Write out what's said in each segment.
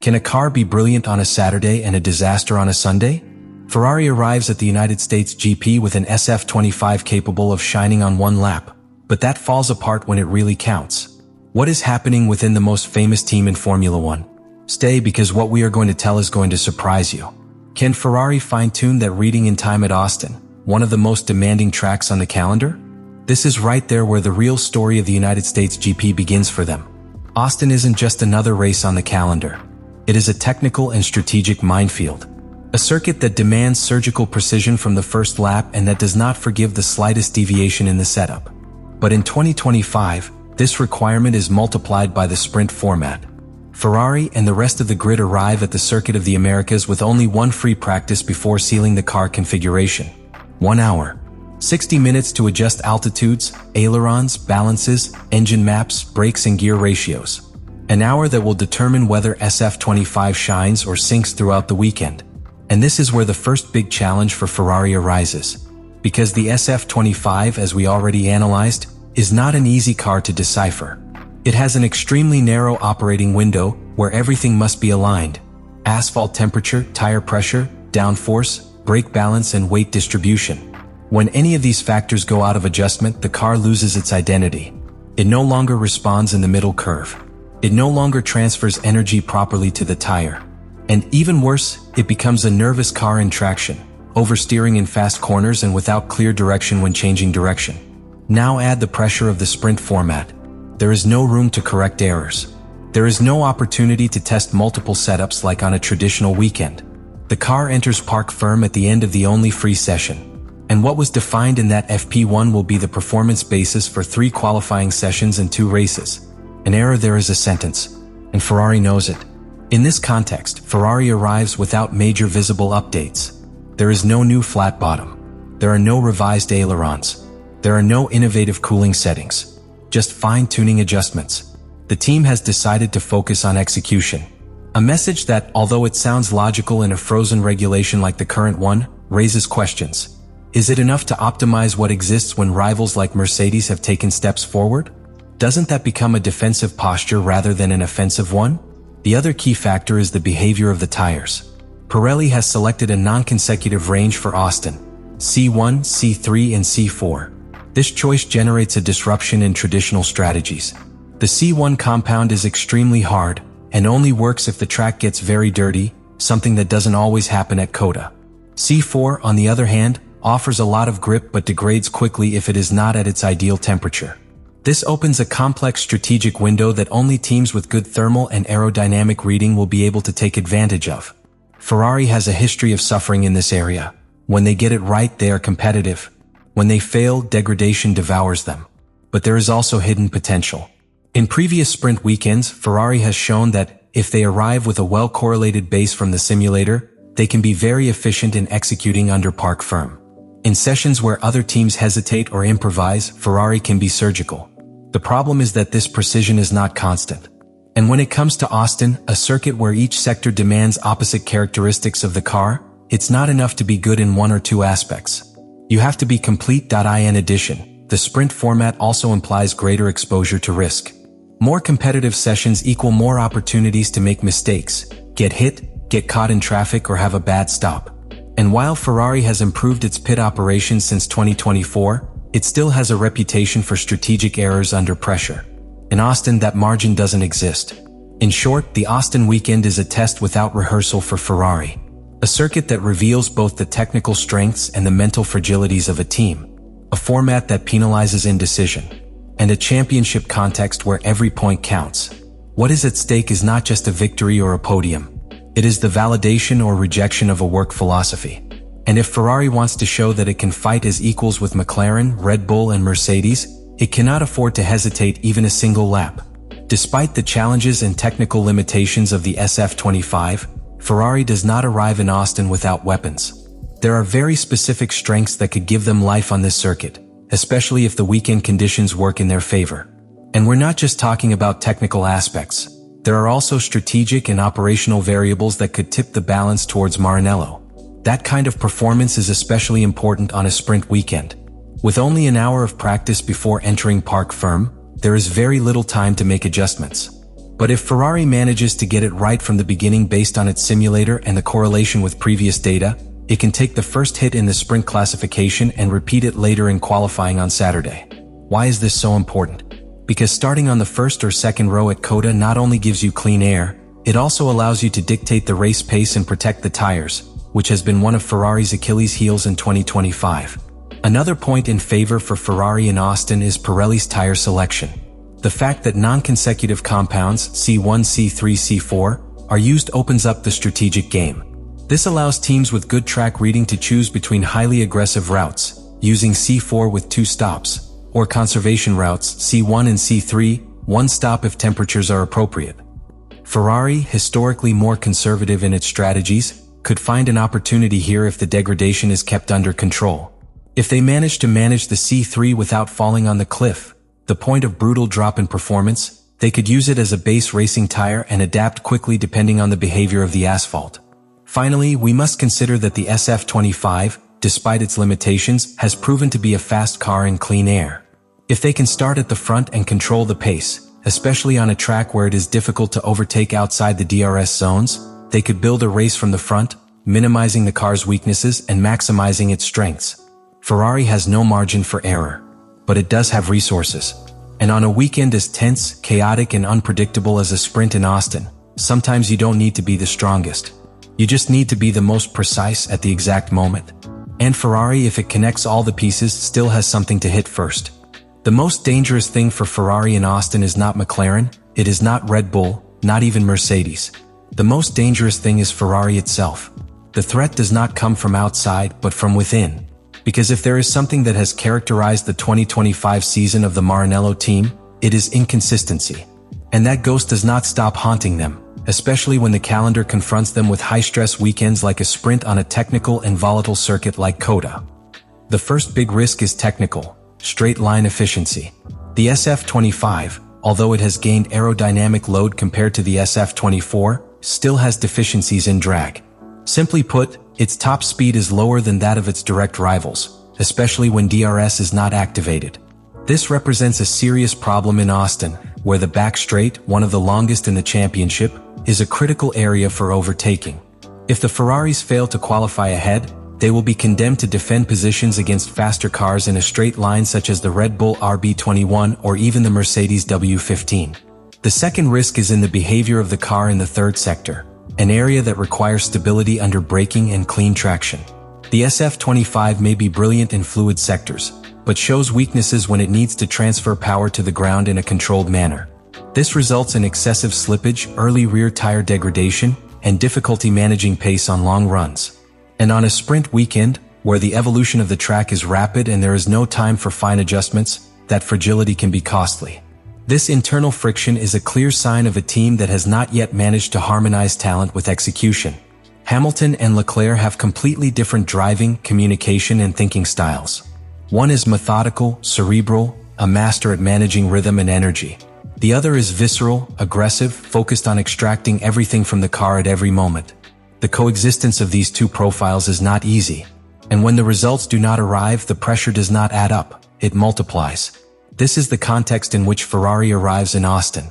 Can a car be brilliant on a Saturday and a disaster on a Sunday? Ferrari arrives at the United States GP with an SF25 capable of shining on one lap, but that falls apart when it really counts. What is happening within the most famous team in Formula One? Stay, because what we are going to tell is going to surprise you. Can Ferrari fine-tune that reading in time at Austin, one of the most demanding tracks on the calendar? This is right there where the real story of the United States GP begins for them. Austin isn't just another race on the calendar. It is a technical and strategic minefield. A circuit that demands surgical precision from the first lap and that does not forgive the slightest deviation in the setup. But in 2025, this requirement is multiplied by the sprint format. Ferrari and the rest of the grid arrive at the Circuit of the Americas with only one free practice before sealing the car configuration. 1 hour. 60 minutes to adjust altitudes, ailerons, balances, engine maps, brakes and gear ratios. An hour that will determine whether SF25 shines or sinks throughout the weekend. And this is where the first big challenge for Ferrari arises. Because the SF25, as we already analyzed, is not an easy car to decipher. It has an extremely narrow operating window where everything must be aligned. Asphalt temperature, tire pressure, downforce, brake balance and weight distribution. When any of these factors go out of adjustment, the car loses its identity. It no longer responds in the middle curve. It no longer transfers energy properly to the tire. And even worse, it becomes a nervous car in traction, oversteering in fast corners and without clear direction when changing direction. Now add the pressure of the sprint format. There is no room to correct errors. There is no opportunity to test multiple setups like on a traditional weekend. The car enters parc ferme at the end of the only free session. And what was defined in that FP1 will be the performance basis for 3 qualifying sessions and 2 races. An error there is a sentence, and Ferrari knows it. In this context, Ferrari arrives without major visible updates. There is no new flat bottom. There are no revised ailerons. There are no innovative cooling settings. Just fine-tuning adjustments. The team has decided to focus on execution. A message that, although it sounds logical in a frozen regulation like the current one, raises questions. Is it enough to optimize what exists when rivals like Mercedes have taken steps forward? Doesn't that become a defensive posture rather than an offensive one? The other key factor is the behavior of the tires. Pirelli has selected a non-consecutive range for Austin, C1, C3 and C4. This choice generates a disruption in traditional strategies. The C1 compound is extremely hard and only works if the track gets very dirty, something that doesn't always happen at COTA. C4, on the other hand, offers a lot of grip but degrades quickly if it is not at its ideal temperature. This opens a complex strategic window that only teams with good thermal and aerodynamic reading will be able to take advantage of. Ferrari has a history of suffering in this area. When they get it right, they are competitive. When they fail, degradation devours them. But there is also hidden potential. In previous sprint weekends, Ferrari has shown that if they arrive with a well-correlated base from the simulator, they can be very efficient in executing under parc ferme. In sessions where other teams hesitate or improvise, Ferrari can be surgical. The problem is that this precision is not constant. And when it comes to Austin, a circuit where each sector demands opposite characteristics of the car, it's not enough to be good in one or two aspects. You have to be complete. In addition, the sprint format also implies greater exposure to risk. More competitive sessions equal more opportunities to make mistakes, get hit, get caught in traffic or have a bad stop. And while Ferrari has improved its pit operations since 2024, it still has a reputation for strategic errors under pressure. In Austin, that margin doesn't exist. In short, the Austin weekend is a test without rehearsal for Ferrari. A circuit that reveals both the technical strengths and the mental fragilities of a team. A format that penalizes indecision. And a championship context where every point counts. What is at stake is not just a victory or a podium. It is the validation or rejection of a work philosophy. And if Ferrari wants to show that it can fight as equals with McLaren, Red Bull and Mercedes, it cannot afford to hesitate even a single lap. Despite the challenges and technical limitations of the SF25, Ferrari does not arrive in Austin without weapons. There are very specific strengths that could give them life on this circuit, especially if the weekend conditions work in their favor. And we're not just talking about technical aspects. There are also strategic and operational variables that could tip the balance towards Maranello. That kind of performance is especially important on a sprint weekend. With only an hour of practice before entering parc ferme, there is very little time to make adjustments. But if Ferrari manages to get it right from the beginning based on its simulator and the correlation with previous data, it can take the first hit in the sprint classification and repeat it later in qualifying on Saturday. Why is this so important? Because starting on the first or second row at COTA not only gives you clean air, it also allows you to dictate the race pace and protect the tires, which has been one of Ferrari's Achilles heels in 2025. Another point in favor for Ferrari in Austin is Pirelli's tire selection. The fact that non-consecutive compounds C1, C3, C4 are used opens up the strategic game. This allows teams with good track reading to choose between highly aggressive routes, using C4 with 2 stops, or conservation routes C1 and C3, 1 stop if temperatures are appropriate. Ferrari, historically more conservative in its strategies, could find an opportunity here if the degradation is kept under control. If they manage to manage the C3 without falling on the cliff, the point of brutal drop in performance, they could use it as a base racing tire and adapt quickly depending on the behavior of the asphalt. Finally, we must consider that the SF25, despite its limitations, has proven to be a fast car in clean air. If they can start at the front and control the pace, especially on a track where it is difficult to overtake outside the DRS zones, they could build a race from the front, minimizing the car's weaknesses and maximizing its strengths. Ferrari has no margin for error, but it does have resources. And on a weekend as tense, chaotic, and unpredictable as a sprint in Austin, sometimes you don't need to be the strongest. You just need to be the most precise at the exact moment. And Ferrari, if it connects all the pieces, still has something to hit first. The most dangerous thing for Ferrari in Austin is not McLaren, it is not Red Bull, not even Mercedes. The most dangerous thing is Ferrari itself. The threat does not come from outside, but from within. Because if there is something that has characterized the 2025 season of the Maranello team, it is inconsistency. And that ghost does not stop haunting them, especially when the calendar confronts them with high-stress weekends like a sprint on a technical and volatile circuit like COTA. The first big risk is technical, straight-line efficiency. The SF25, although it has gained aerodynamic load compared to the SF24, still has deficiencies in drag. Simply put, its top speed is lower than that of its direct rivals, especially when DRS is not activated. This represents a serious problem in Austin, where the back straight, one of the longest in the championship, is a critical area for overtaking. If the Ferraris fail to qualify ahead, they will be condemned to defend positions against faster cars in a straight line such as the Red Bull RB21 or even the Mercedes W15. The second risk is in the behavior of the car in the third sector, an area that requires stability under braking and clean traction. The SF25 may be brilliant in fluid sectors, but shows weaknesses when it needs to transfer power to the ground in a controlled manner. This results in excessive slippage, early rear tire degradation, and difficulty managing pace on long runs. And on a sprint weekend, where the evolution of the track is rapid and there is no time for fine adjustments, that fragility can be costly. This internal friction is a clear sign of a team that has not yet managed to harmonize talent with execution. Hamilton and Leclerc have completely different driving, communication, and thinking styles. One is methodical, cerebral, a master at managing rhythm and energy. The other is visceral, aggressive, focused on extracting everything from the car at every moment. The coexistence of these two profiles is not easy. And when the results do not arrive, the pressure does not add up, it multiplies. This is the context in which Ferrari arrives in Austin.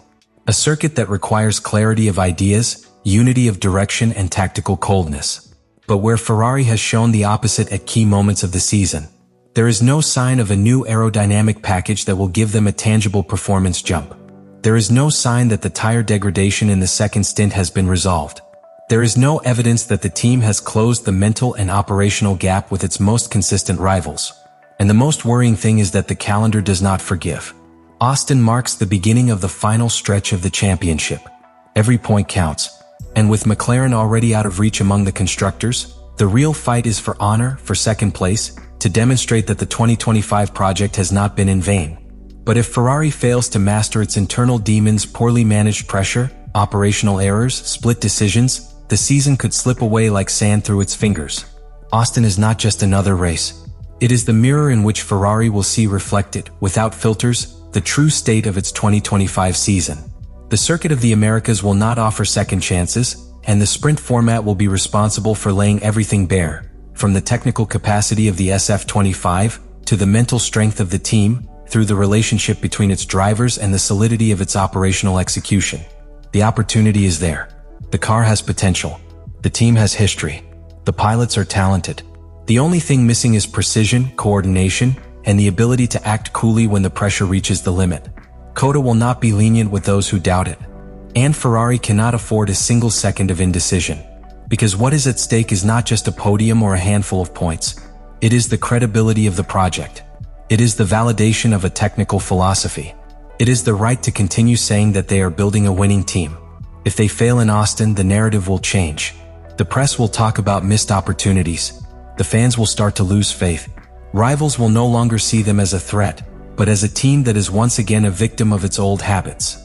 A circuit that requires clarity of ideas, unity of direction, and tactical coldness. But where Ferrari has shown the opposite at key moments of the season. There is no sign of a new aerodynamic package that will give them a tangible performance jump. There is no sign that the tire degradation in the second stint has been resolved. There is no evidence that the team has closed the mental and operational gap with its most consistent rivals. And the most worrying thing is that the calendar does not forgive. Austin marks the beginning of the final stretch of the championship. Every point counts. And with McLaren already out of reach among the constructors, the real fight is for honor, for second place, to demonstrate that the 2025 project has not been in vain. But if Ferrari fails to master its internal demons, poorly managed pressure, operational errors, split decisions, the season could slip away like sand through its fingers. Austin is not just another race. It is the mirror in which Ferrari will see reflected, without filters, the true state of its 2025 season. The Circuit of the Americas will not offer second chances, and the sprint format will be responsible for laying everything bare, from the technical capacity of the SF25 to the mental strength of the team, through the relationship between its drivers and the solidity of its operational execution. The opportunity is there. The car has potential. The team has history. The pilots are talented. The only thing missing is precision, coordination, and the ability to act coolly when the pressure reaches the limit. COTA will not be lenient with those who doubt it. And Ferrari cannot afford a single second of indecision. Because what is at stake is not just a podium or a handful of points. It is the credibility of the project. It is the validation of a technical philosophy. It is the right to continue saying that they are building a winning team. If they fail in Austin, the narrative will change. The press will talk about missed opportunities. The fans will start to lose faith. Rivals will no longer see them as a threat, but as a team that is once again a victim of its old habits.